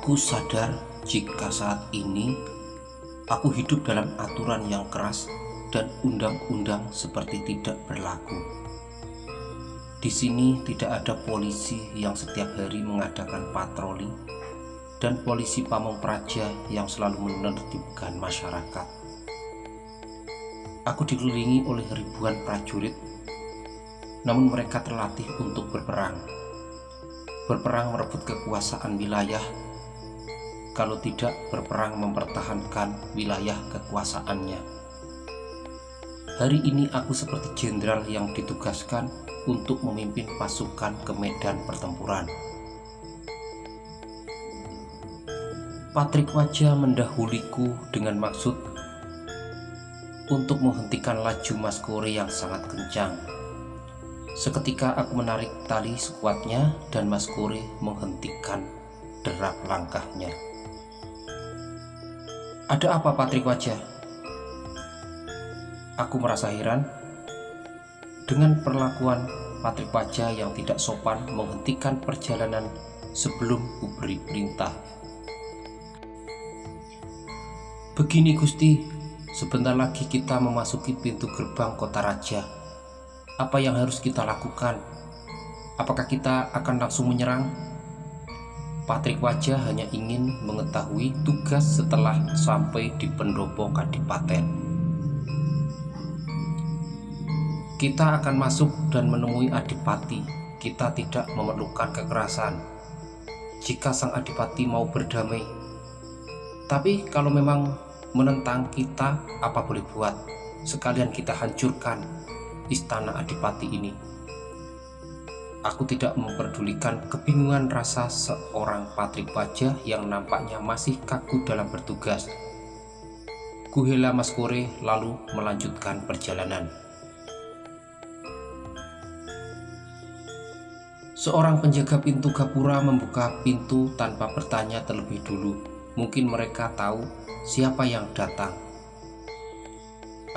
Aku sadar jika saat ini aku hidup dalam aturan yang keras dan undang-undang seperti tidak berlaku. Di sini tidak ada polisi yang setiap hari mengadakan patroli dan polisi pamong praja yang selalu menertibkan masyarakat. Aku dikelilingi oleh ribuan prajurit, namun mereka terlatih untuk berperang merebut kekuasaan wilayah, kalau tidak berperang mempertahankan wilayah kekuasaannya. Hari ini aku seperti jenderal yang ditugaskan untuk memimpin pasukan ke medan pertempuran. Patrik Wajah mendahuliku dengan maksud untuk menghentikan laju Maskore yang sangat kencang. Seketika aku menarik tali sekuatnya dan Maskore menghentikan derap langkahnya. "Ada apa, Patrik Wajah?" Aku merasa heran dengan perlakuan Patrik Wajah yang tidak sopan menghentikan perjalanan sebelum kuberi perintah. "Begini Gusti, sebentar lagi kita memasuki pintu gerbang kota raja. Apa yang harus kita lakukan? Apakah kita akan langsung menyerang?" Patrik Wajah hanya ingin mengetahui tugas setelah sampai di pendopo kadipaten. "Kita akan masuk dan menemui adipati. Kita tidak memerlukan kekerasan jika sang adipati mau berdamai. Tapi kalau memang menentang kita, apa boleh buat? Sekalian kita hancurkan istana adipati ini." Aku tidak memperdulikan kebingungan rasa seorang Patrik Wajah yang nampaknya masih kaku dalam bertugas. Kuhela Maskore lalu melanjutkan perjalanan. Seorang penjaga pintu gapura membuka pintu tanpa bertanya terlebih dulu. Mungkin mereka tahu siapa yang datang.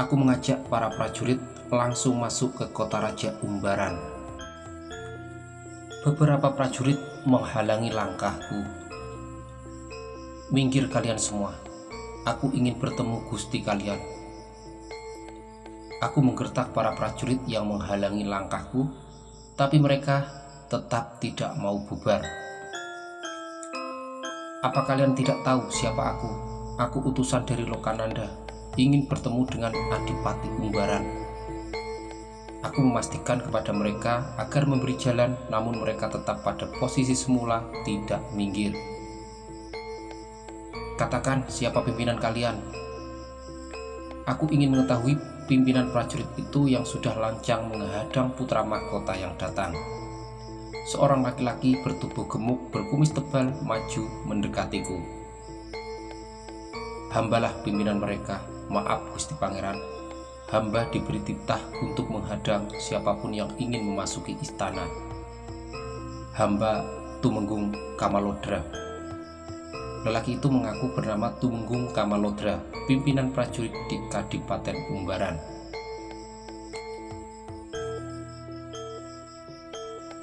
Aku mengajak para prajurit langsung masuk ke kota Raja Umbaran. Beberapa prajurit menghalangi langkahku. "Minggir kalian semua, aku ingin bertemu Gusti kalian." Aku menggertak para prajurit yang menghalangi langkahku, tapi mereka tetap tidak mau bubar. "Apa kalian tidak tahu siapa aku? Aku utusan dari Lokananda, ingin bertemu dengan Adipati Umbaran." Aku memastikan kepada mereka agar memberi jalan, namun mereka tetap pada posisi semula, tidak minggir. "Katakan siapa pimpinan kalian?" Aku ingin mengetahui pimpinan prajurit itu yang sudah lancang menghadang putra mahkota yang datang. Seorang laki-laki bertubuh gemuk berkumis tebal maju mendekatiku. "Hambalah pimpinan mereka. Maaf Gusti Pangeran, hamba diberi titah untuk menghadang siapapun yang ingin memasuki istana. Hamba Tumenggung Kamalodra." Lelaki itu mengaku bernama Tumenggung Kamalodra, pimpinan prajurit di Kadipaten Umbaran.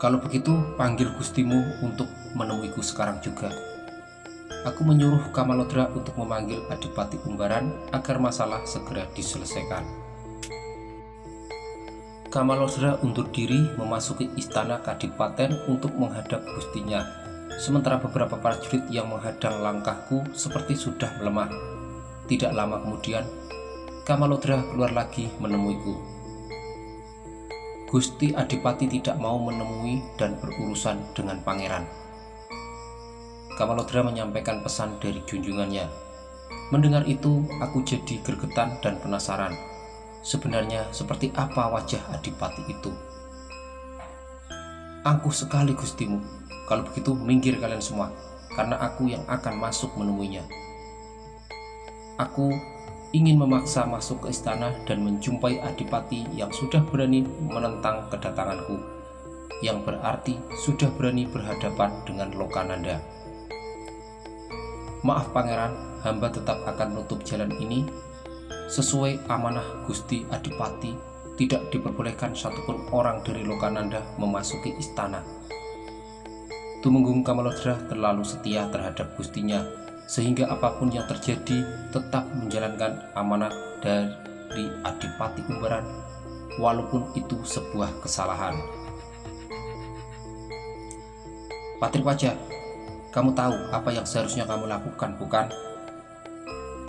"Kalau begitu, panggil Gustimu untuk menemuiku sekarang juga." Aku menyuruh Kamalodra untuk memanggil Adipati Umbaran agar masalah segera diselesaikan. Kamalodra undur diri memasuki istana Kadipaten untuk menghadap gustinya, sementara beberapa prajurit yang menghadang langkahku seperti sudah melemah. Tidak lama kemudian, Kamalodra keluar lagi menemuiku. "Gusti Adipati tidak mau menemui dan berurusan dengan pangeran." Kamalodra menyampaikan pesan dari junjungannya. Mendengar itu, aku jadi gregetan dan penasaran. Sebenarnya seperti apa wajah adipati itu? "Angkuh sekali gustimu. Kalau begitu minggir kalian semua, karena aku yang akan masuk menemuinya." Aku ingin memaksa masuk ke istana dan menjumpai adipati yang sudah berani menentang kedatanganku, yang berarti sudah berani berhadapan dengan Lokananda. "Maaf pangeran, hamba tetap akan menutup jalan ini. Sesuai amanah Gusti Adipati, tidak diperbolehkan satupun orang dari Lokananda memasuki istana." Tumenggung Kamalodra terlalu setia terhadap gustinya, sehingga apapun yang terjadi tetap menjalankan amanat dari Adipati Umbaran, walaupun itu sebuah kesalahan. Patrikwaja, kamu tahu apa yang seharusnya kamu lakukan, bukan?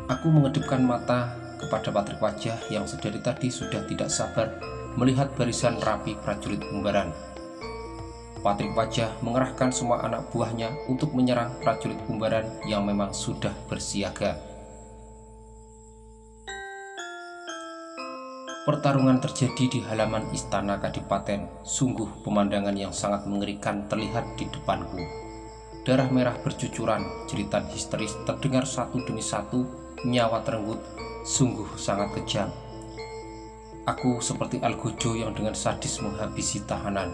Aku mengedipkan mata kepada Patrikwaja yang sedari tadi sudah tidak sabar melihat barisan rapi prajurit Umbaran. Patrikwaja mengerahkan semua anak buahnya untuk menyerang prajurit Umbaran yang memang sudah bersiaga. Pertarungan terjadi di halaman istana Kadipaten. Sungguh pemandangan yang sangat mengerikan terlihat di depanku. Darah merah bercucuran, jeritan histeris terdengar satu demi satu, nyawa terenggut, sungguh sangat kejam. Aku seperti Algojo yang dengan sadis menghabisi tahanan.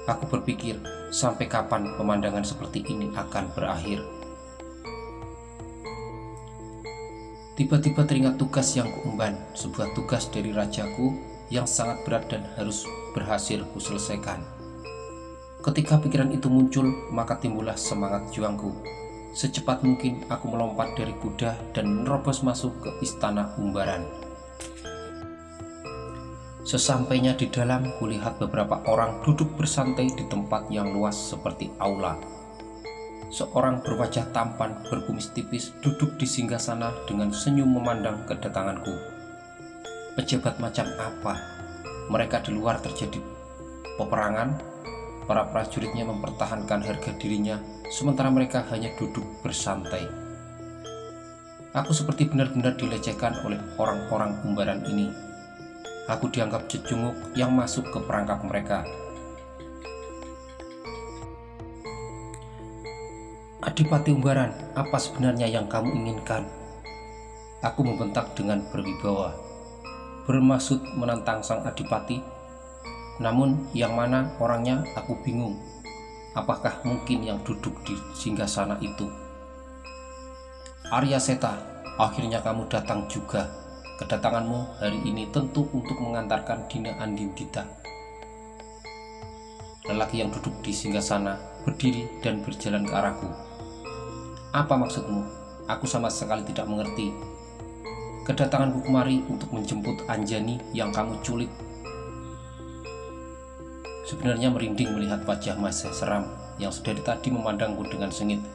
Aku berpikir, sampai kapan pemandangan seperti ini akan berakhir? Tiba-tiba teringat tugas yang kuemban, sebuah tugas dari rajaku yang sangat berat dan harus berhasil kuselesaikan. Ketika pikiran itu muncul, maka timbullah semangat juangku. Secepat mungkin aku melompat dari kuda dan menerobos masuk ke istana Umbaran. Sesampainya di dalam, kulihat beberapa orang duduk bersantai di tempat yang luas seperti aula. Seorang berwajah tampan, berkumis tipis, duduk di singgasana dengan senyum memandang kedatanganku. Pejabat macam apa? Mereka di luar terjadi peperangan, para prajuritnya mempertahankan harga dirinya, sementara mereka hanya duduk bersantai. Aku seperti benar-benar dilecehkan oleh orang-orang Umbaran ini. Aku dianggap cecunguk yang masuk ke perangkap mereka. Adipati Umbaran, apa sebenarnya yang kamu inginkan? Aku membentak dengan berwibawa, bermaksud menantang sang adipati. Namun yang mana orangnya aku bingung. Apakah mungkin yang duduk di singgasana itu? Arya Seta, akhirnya kamu datang juga. Kedatanganmu hari ini tentu untuk mengantarkan Dina Andindita. Lelaki yang duduk di singgasana berdiri dan berjalan ke arahku. Apa maksudmu? Aku sama sekali tidak mengerti. Kedatanganku kemari untuk menjemput Anjani yang kamu culik. Sebenarnya merinding melihat wajah Mas seram yang sedari tadi memandangku dengan sengit.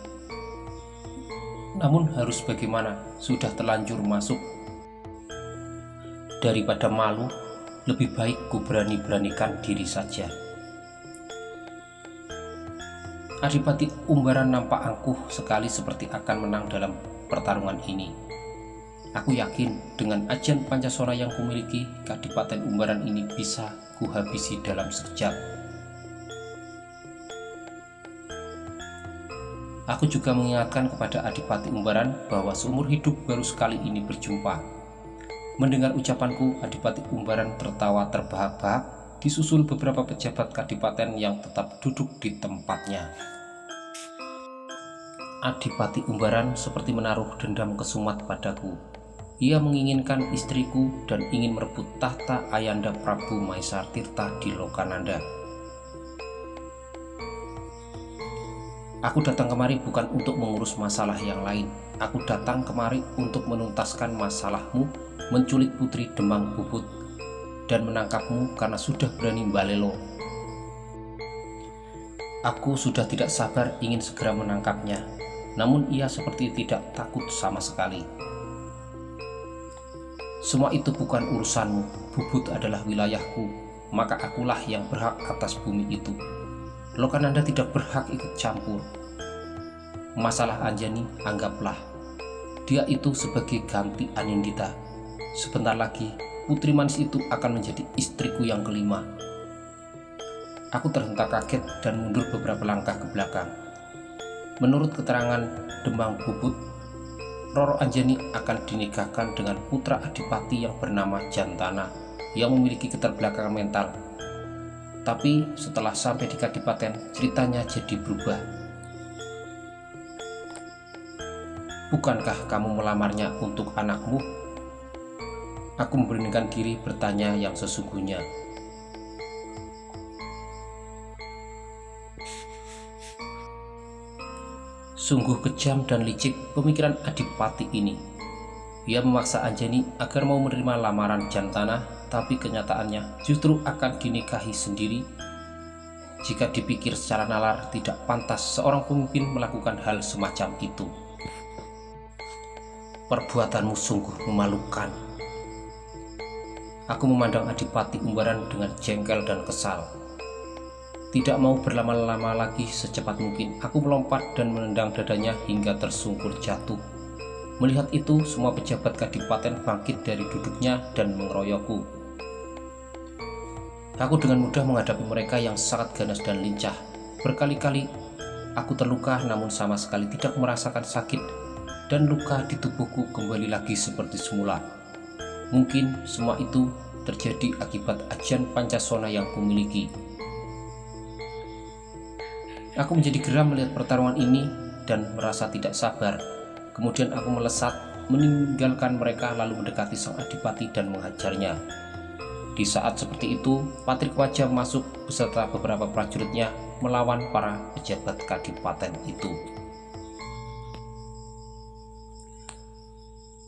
Namun harus bagaimana? Sudah terlanjur masuk. Daripada malu, lebih baik ku berani-beranikan diri saja. Adipati Umbaran nampak angkuh sekali seperti akan menang dalam pertarungan ini. Aku yakin dengan ajian Pancasona yang kumiliki, Kadipaten Umbaran ini bisa kuhabisi dalam sekejap. Aku juga mengingatkan kepada Adipati Umbaran bahwa seumur hidup baru sekali ini berjumpa. Mendengar ucapanku, Adipati Umbaran tertawa terbahak-bahak, disusul beberapa pejabat kadipaten yang tetap duduk di tempatnya. Adipati Umbaran seperti menaruh dendam kesumat padaku. Ia menginginkan istriku dan ingin merebut tahta Ayanda Prabu Maesar Tirta di Lokananda. Aku datang kemari bukan untuk mengurus masalah yang lain. Aku datang kemari untuk menuntaskan masalahmu, menculik Putri Demang Bubut, dan menangkapmu karena sudah berani mbalelo. Aku sudah tidak sabar ingin segera menangkapnya, namun ia seperti tidak takut sama sekali. Semua itu bukan urusanmu, Bubut adalah wilayahku, maka akulah yang berhak atas bumi itu. Lokananda tidak berhak ikut campur. Masalah Anjani anggaplah dia itu sebagai ganti Anindita. Sebentar lagi putri manis itu akan menjadi istriku yang kelima. Aku terhentak kaget dan mundur beberapa langkah ke belakang. Menurut keterangan Demang Bubut, Roro Anjani akan dinikahkan dengan putra adipati yang bernama Jantana yang memiliki keterbelakangan mental. Tapi setelah sampai di Kadipaten, ceritanya jadi berubah. Bukankah kamu melamarnya untuk anakmu? Aku memberanikan diri bertanya yang sesungguhnya. Sungguh kejam dan licik pemikiran Adipati ini. Ia memaksa Anjani agar mau menerima lamaran Jantana, tapi kenyataannya justru akan dinikahi sendiri. Jika dipikir secara nalar, tidak pantas seorang pemimpin melakukan hal semacam itu. Perbuatanmu sungguh memalukan. Aku memandang Adipati Umbaran dengan jengkel dan kesal. Tidak mau berlama-lama lagi, secepat mungkin aku melompat dan menendang dadanya hingga tersungkur jatuh. Melihat itu, semua pejabat kadipaten bangkit dari duduknya dan mengeroyokku. Aku dengan mudah menghadapi mereka yang sangat ganas dan lincah. Berkali-kali aku terluka namun sama sekali tidak merasakan sakit, dan luka di tubuhku kembali lagi seperti semula. Mungkin semua itu terjadi akibat ajian Pancasona yang kumiliki. Aku menjadi geram melihat pertarungan ini dan merasa tidak sabar. Kemudian aku melesat, meninggalkan mereka lalu mendekati sang adipati dan menghajarnya. Di saat seperti itu, Patrikwaja masuk beserta beberapa prajuritnya melawan para pejabat kadipaten itu.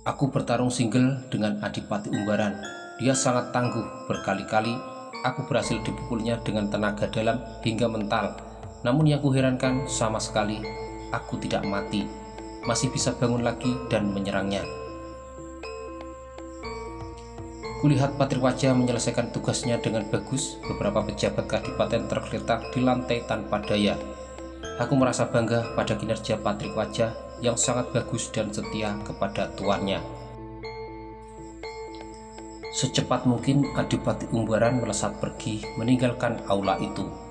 Aku bertarung single dengan Adipati Umbaran. Dia sangat tangguh. Berkali-kali aku berhasil dipukulnya dengan tenaga dalam hingga mental. Namun yang kuherankan, sama sekali aku tidak mati, masih bisa bangun lagi dan menyerangnya. Kulihat Patrikwaja menyelesaikan tugasnya dengan bagus. Beberapa pejabat kadipaten tergeletak di lantai tanpa daya. Aku merasa bangga pada kinerja Patrikwaja yang sangat bagus dan setia kepada tuannya. Secepat mungkin Adipati Umbaran melesat pergi meninggalkan aula itu.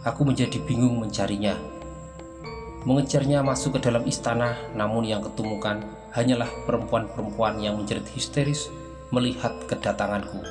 Aku menjadi bingung mencarinya. Mengejarnya masuk ke dalam istana, namun yang ketemukan hanyalah perempuan-perempuan yang menjerit histeris melihat kedatanganku.